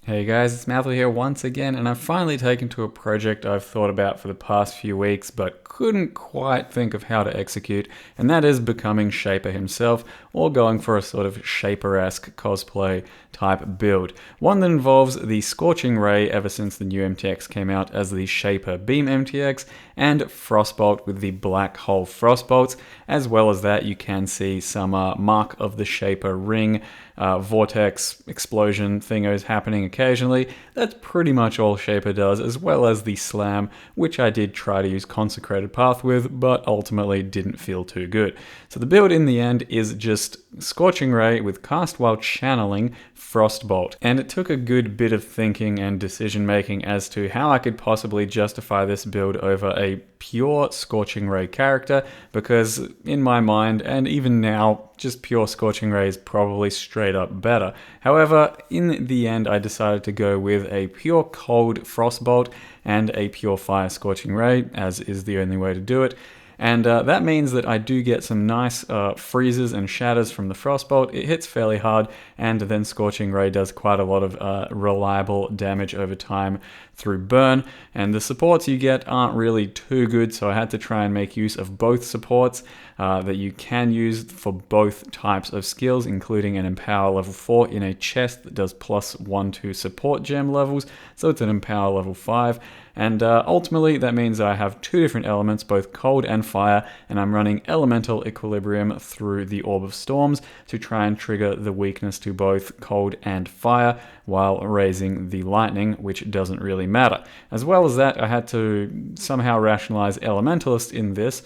Hey guys, it's Matthew here once again, and I've finally taken to a project I've thought about for the past few weeks but couldn't quite think of how to execute, and that is becoming Shaper himself, or going for a sort of Shaper-esque cosplay type build. One that involves the Scorching Ray ever since the new MTX came out as the Shaper Beam MTX, and Frostbolt with the Black Hole Frostbolts. As well as that, you can see some Mark of the Shaper ring, vortex explosion thingos happening occasionally. That's pretty much all Shaper does, as well as the Slam, which I did try to use Consecrated Path with, but ultimately didn't feel too good. So the build in the end is just Scorching Ray with cast while channeling Frostbolt. And it took a good bit of thinking and decision making as to how I could possibly justify this build over a pure Scorching Ray character, because in my mind, and even now, just pure Scorching Ray is probably straight up better. However, in the end, I decided to go with a pure Cold Frostbolt and a pure Fire Scorching Ray, as is the only way to do it. And that means that I do get some nice freezes and shatters from the Frostbolt. It hits fairly hard, and then Scorching Ray does quite a lot of reliable damage over time through burn. And the supports you get aren't really too good, so I had to try and make use of both supports that you can use for both types of skills, including an Empower level 4 in a chest that does +1 to support gem levels, so it's an Empower level 5. And ultimately, that means I have two different elements, both cold and fire, and I'm running elemental equilibrium through the Orb of Storms to try and trigger the weakness to both cold and fire, while raising the lightning, which doesn't really matter. As well as that, I had to somehow rationalize Elementalist in this,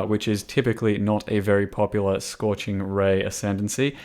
which is typically not a very popular Scorching Ray Ascendancy,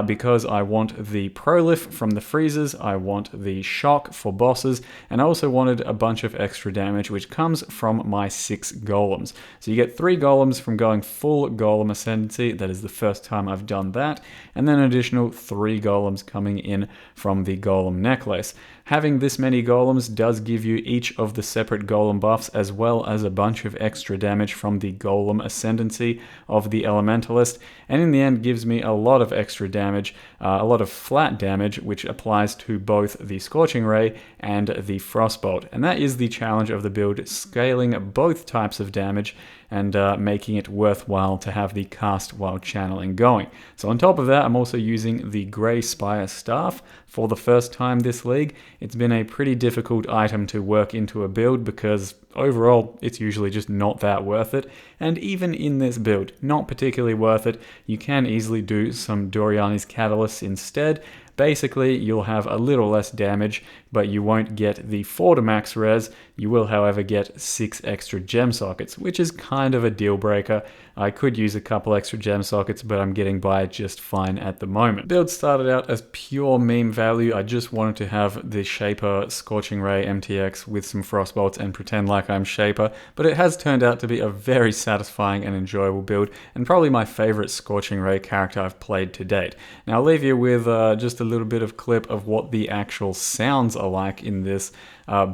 because I want the Prolif from the freezes, I want the Shock for bosses, and I also wanted a bunch of extra damage, which comes from my 6 golems. So you get 3 golems from going full golem ascendancy. That is the first time I've done that. And then an additional 3 golems coming in from the golem necklace. Having this many golems does give you each of the separate golem buffs, as well as a bunch of extra damage from the golem ascendancy of the elementalist, and in the end gives me a lot of extra damage, a lot of flat damage, which applies to both the Scorching Ray and the Frostbolt. And that is the challenge of the build, scaling both types of damage and making it worthwhile to have the cast while channeling going. So on top of that, I'm also using the Grey Spire Staff for the first time this league. It's been a pretty difficult item to work into a build because overall it's usually just not that worth it, and even in this build, not particularly worth it. You can easily do some Doriani's Catalysts instead. Basically, you'll have a little less damage, but you won't get the 4 to max res. You will, however, get 6 extra gem sockets, which is kind of a deal breaker. I could use a couple extra gem sockets, but I'm getting by just fine at the moment. Build started out as pure meme value. I just wanted to have the Shaper Scorching Ray MTX with some Frostbolts and pretend like I'm Shaper, but it has turned out to be a very satisfying and enjoyable build, and probably my favorite Scorching Ray character I've played to date. Now I'll leave you with just a little bit of clip of what the actual sounds are like in this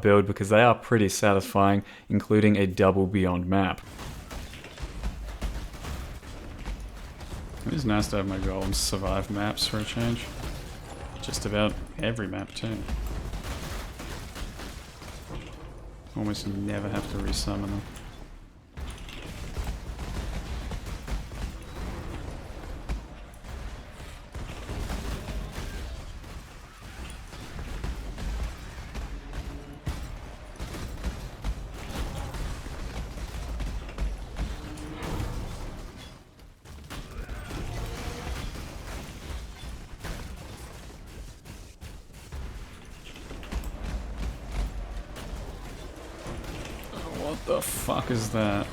build, because they are pretty satisfying, including a double beyond map. It is nice to have my golems survive maps for a change. Just about every map too. Almost never have to resummon them. What the fuck is that?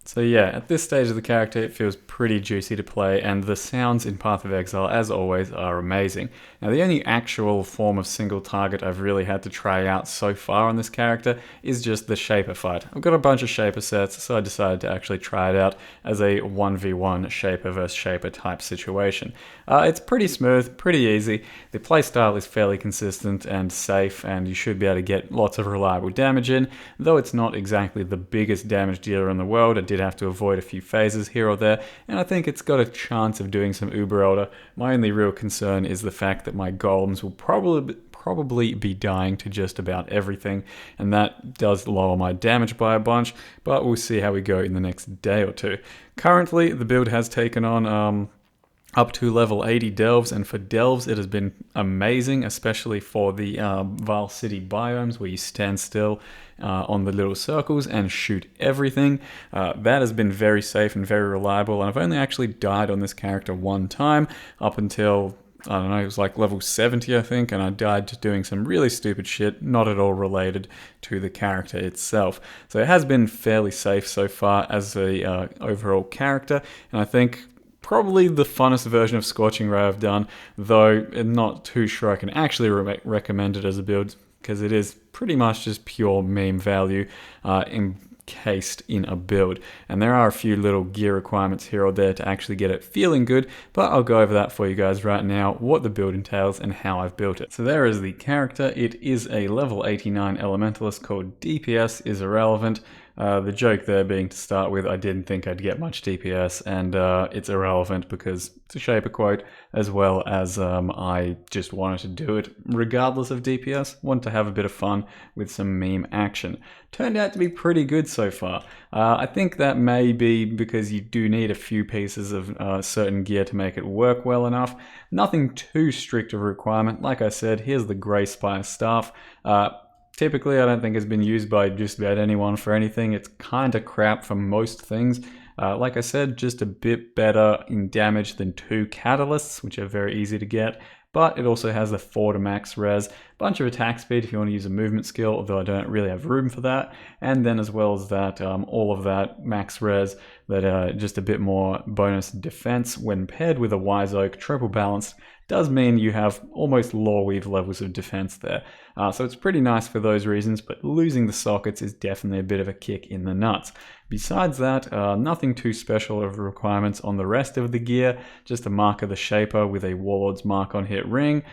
So yeah, at this stage of the character, it feels pretty juicy to play, and the sounds in Path of Exile, as always, are amazing. Now, the only actual form of single target I've really had to try out so far on this character is just the Shaper fight. I've got a bunch of Shaper sets, so I decided to actually try it out as a 1v1 Shaper versus Shaper type situation. It's pretty smooth, pretty easy. The playstyle is fairly consistent and safe, and you should be able to get lots of reliable damage in. Though it's not exactly the biggest damage dealer in the world, I did have to avoid a few phases here or there, and I think it's got a chance of doing some Uber Elder. My only real concern is the fact that my golems will probably be dying to just about everything, and that does lower my damage by a bunch, but we'll see how we go in the next day or two. Currently, the build has taken on up to level 80 delves, and for delves it has been amazing, especially for the Vile City biomes where you stand still on the little circles and shoot everything. That has been very safe and very reliable, and I've only actually died on this character one time up until, I don't know, it was like level 70 I think, and I died doing some really stupid shit, not at all related to the character itself. So it has been fairly safe so far as a overall character, and I think probably the funnest version of Scorching Ray I've done, though I'm not too sure I can actually recommend it as a build, because it is pretty much just pure meme value encased in a build. And there are a few little gear requirements here or there to actually get it feeling good, but I'll go over that for you guys right now, what the build entails and how I've built it. So there is the character. It is a level 89 Elementalist called DPS is irrelevant. The joke there being, to start with, I didn't think I'd get much DPS, and it's irrelevant because it's a Shaper quote, as well as I just wanted to do it regardless of DPS, wanted to have a bit of fun with some meme action. Turned out to be pretty good so far. I think that may be because you do need a few pieces of certain gear to make it work well enough. Nothing too strict of a requirement. Like I said, here's the Grey Spire staff. Typically, I don't think it's been used by just about anyone for anything. It's kind of crap for most things. Like I said, just a bit better in damage than 2 catalysts, which are very easy to get. But it also has the 4 to max res, bunch of attack speed if you want to use a movement skill, although I don't really have room for that. And then as well as that, all of that max res, that just a bit more bonus defense when paired with a Wise Oak triple balanced, does mean you have almost Lore Weave levels of defense there. So it's pretty nice for those reasons, but losing the sockets is definitely a bit of a kick in the nuts. Besides that, nothing too special of requirements on the rest of the gear, just a Mark of the Shaper with a Warlord's Mark on hit ring.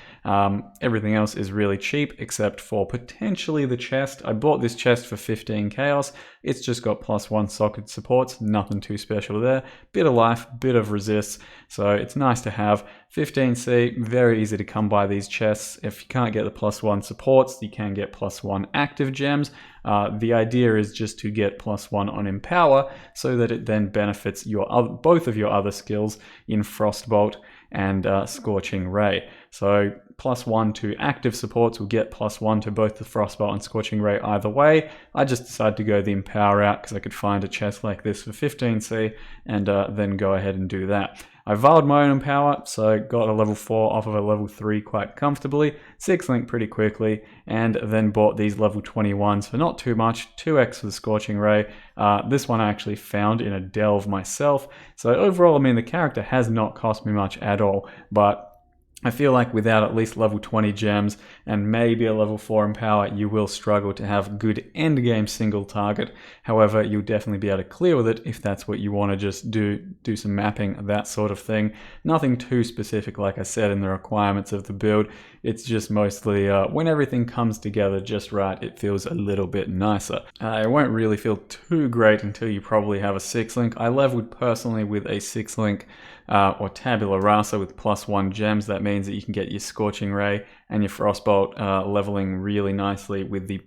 Everything else is really cheap, except for potentially the chest. I bought this chest for 15 chaos. It's just got +1 socket supports, nothing too special there. Bit of life, bit of resist, so it's nice to have. 15C, very easy to come by these chests. If you can't get the +1 supports, you can get +1 active gems. The idea is just to get +1 on Empower, so that it then benefits both of your other skills in Frostbolt and Scorching Ray. So +1 to active supports will get +1 to both the Frostbolt and Scorching Ray either way. I just decided to go the Empower route because I could find a chest like this for 15C and then go ahead and do that. I vowed my own Empower, so got a level 4 off of a level 3 quite comfortably, 6 link pretty quickly, and then bought these level 21s for not too much, 2x for the Scorching Ray. This one I actually found in a delve myself, so overall, I mean, the character has not cost me much at all, but I feel like without at least level 20 gems and maybe a level 4 Empower, you will struggle to have good endgame single target. However, you'll definitely be able to clear with it if that's what you want to just do some mapping, that sort of thing. Nothing too specific, like I said, in the requirements of the build. It's just mostly when everything comes together just right, it feels a little bit nicer. It won't really feel too great until you probably have a 6 link. I leveled personally with a 6 link or Tabula Rasa with +1 gems. That means that you can get your Scorching Ray and your Frostbolt leveling really nicely with the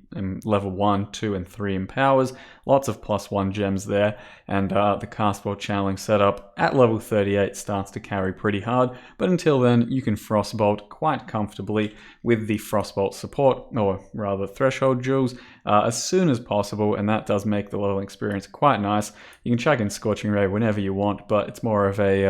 level 1, 2, and 3 Empowers. Lots of +1 gems there, and the Castbolt channeling setup at level 38 starts to carry pretty hard, but until then you can Frostbolt quite comfortably with the Frostbolt support, or rather Threshold Jewels, as soon as possible, and that does make the leveling experience quite nice. You can chuck in Scorching Ray whenever you want, but it's more of a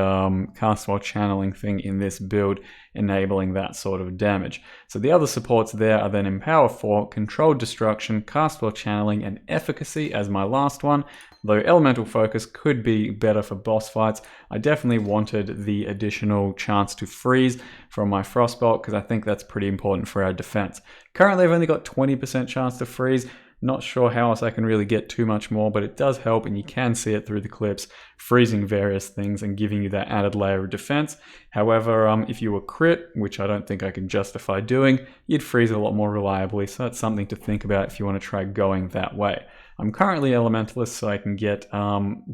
Castbolt channeling thing in this build, enabling that sort of damage. So the other supports there are then Empower 4, Controlled Destruction, Cast Spell Channeling, and Efficacy as my last one. Though Elemental Focus could be better for boss fights, I definitely wanted the additional chance to freeze from my Frostbolt because I think that's pretty important for our defense. Currently I've only got 20% chance to freeze. Not sure how else I can really get too much more, but it does help, and you can see it through the clips, freezing various things and giving you that added layer of defense. However, if you were crit, which I don't think I can justify doing, you'd freeze a lot more reliably, so that's something to think about if you want to try going that way. I'm currently Elementalist, so I can get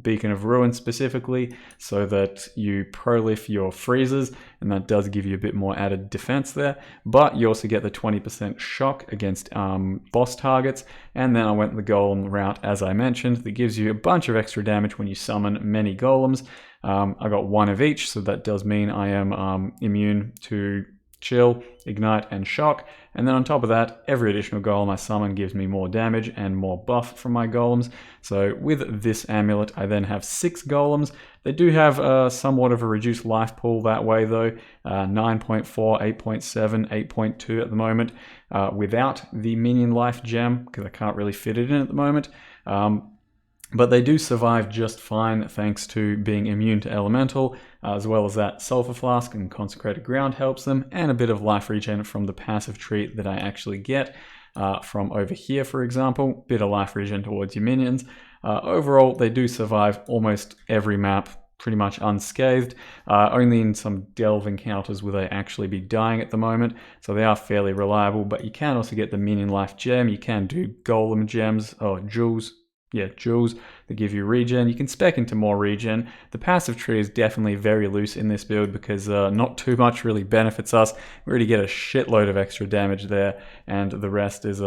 Beacon of Ruin specifically, so that you proliff your freezes, and that does give you a bit more added defense there, but you also get the 20% shock against boss targets, and then I went the Golem route, as I mentioned, that gives you a bunch of extra damage when you summon many Golems. I got one of each, so that does mean I am immune to Chill, Ignite, and Shock. And then on top of that, every additional golem I summon gives me more damage and more buff from my golems. So with this amulet, I then have 6 golems. They do have somewhat of a reduced life pool that way though, 9.4, 8.7, 8.2 at the moment, without the minion life gem, because I can't really fit it in at the moment. But they do survive just fine thanks to being immune to elemental, as well as that sulfur flask and consecrated ground helps them, and a bit of life regen from the passive tree that I actually get from over here, for example. Bit of life regen towards your minions. Overall, they do survive almost every map pretty much unscathed, only in some delve encounters will they actually be dying at the moment, so they are fairly reliable. But you can also get the minion life gem, you can do golem gems, or jewels, jewels that give you regen. You can spec into more regen. The passive tree is definitely very loose in this build because not too much really benefits us. We already get a shitload of extra damage there, and the rest is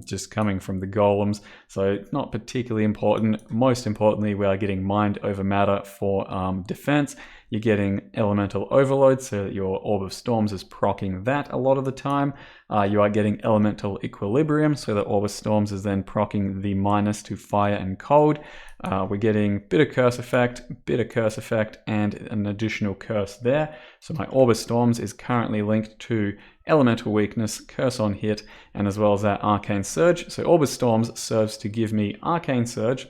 just coming from the golems, so it's not particularly important. Most importantly, we are getting mind over matter for defense. You're getting elemental overload, so that your Orb of Storms is proccing that a lot of the time. You are getting elemental equilibrium, so that Orb of Storms is then proccing the minus to fire and cold. We're getting bit of curse effect, and an additional curse there. So my Orb of Storms is currently linked to elemental weakness, curse on hit, and as well as that arcane surge. So Orb of Storms serves to give me arcane surge,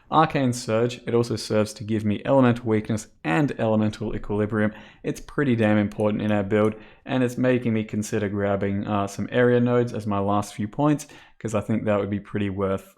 it also serves to give me elemental weakness and elemental equilibrium. It's pretty damn important in our build, and it's making me consider grabbing some area nodes as my last few points, because I think that would be pretty worth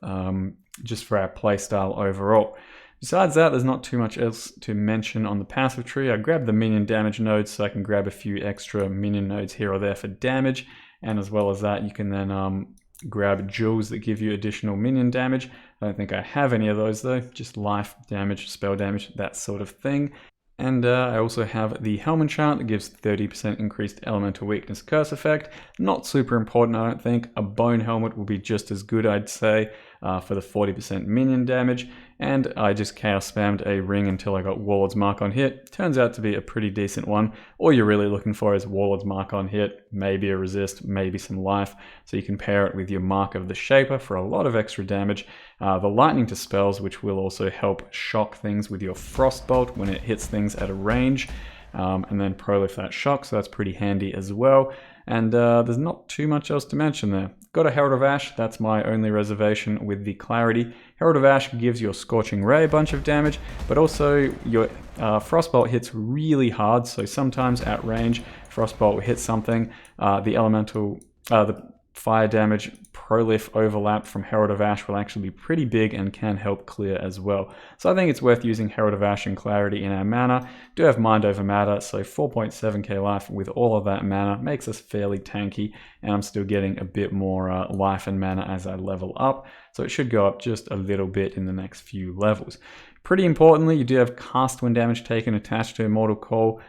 just for our playstyle overall. Besides that, there's not too much else to mention on the passive tree. I grabbed the minion damage nodes so I can grab a few extra minion nodes here or there for damage, and as well as that, you can then grab jewels that give you additional minion damage. I don't think I have any of those though, just life damage, spell damage, that sort of thing. And I also have the Helm enchant that gives 30% increased elemental weakness curse effect. Not super important, I don't think. A bone helmet will be just as good, I'd say, for the 40% minion damage. And I just chaos spammed a ring until I got Warlord's Mark on hit. Turns out to be a pretty decent one. All you're really looking for is Warlord's Mark on hit, maybe a resist, maybe some life. So you can pair it with your Mark of the Shaper for a lot of extra damage. The lightning to spells, which will also help shock things with your Frostbolt when it hits things at a range. And then proliff that shock, so that's pretty handy as well. And there's not too much else to mention there. Got a Herald of Ash, that's my only reservation with the clarity. Herald of Ash gives your Scorching Ray a bunch of damage, but also your Frostbolt hits really hard, so sometimes at range, Frostbolt will hit something. The fire damage proliff overlap from Herald of Ash will actually be pretty big and can help clear as well. So I think it's worth using Herald of Ash and Clarity in our mana. Do have Mind over Matter, so 4.7k life with all of that mana makes us fairly tanky, and I'm still getting a bit more life and mana as I level up, so it should go up just a little bit in the next few levels. Pretty importantly, you do have cast when damage taken attached to Immortal Call,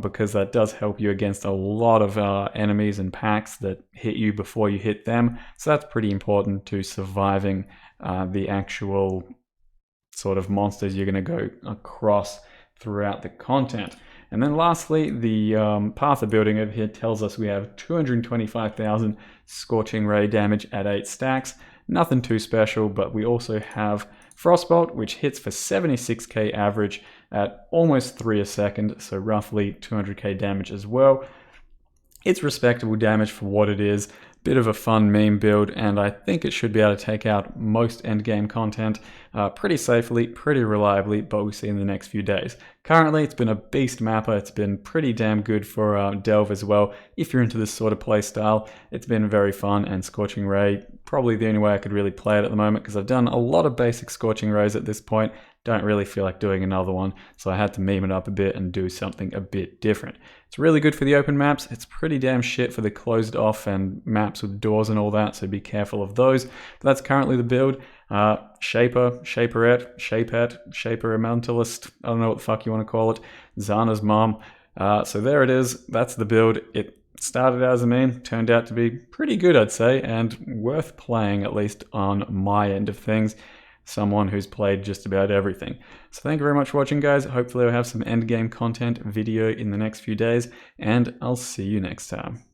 because that does help you against a lot of enemies and packs that hit you before you hit them. So that's pretty important to surviving the actual sort of monsters you're going to go across throughout the content. And then lastly, the path of building over here tells us we have 225,000 Scorching Ray damage at 8 stacks. Nothing too special, but we also have Frostbolt, which hits for 76k average, at almost 3 a second, so roughly 200k damage as well. It's respectable damage for what it is, bit of a fun meme build, and I think it should be able to take out most endgame content pretty safely, pretty reliably, but we'll see in the next few days. Currently, it's been a beast mapper. It's been pretty damn good for Delve as well. If you're into this sort of play style, it's been very fun, and Scorching Ray, probably the only way I could really play it at the moment, because I've done a lot of basic Scorching Rays at this point. Don't really feel like doing another one, so I had to meme it up a bit and do something a bit different. It's really good for the open maps. It's pretty damn shit for the closed off and maps with doors and all that, so be careful of those. But that's currently the build. Shaper, Shaperette, Shaper Elementalist, I don't know what the fuck you want to call it, Zana's mom. So there it is. That's the build. It started out as a meme, turned out to be pretty good, I'd say, and worth playing, at least on my end of things. Someone who's played just about everything. So thank you very much for watching, guys. Hopefully I'll have some endgame content video in the next few days, and I'll see you next time.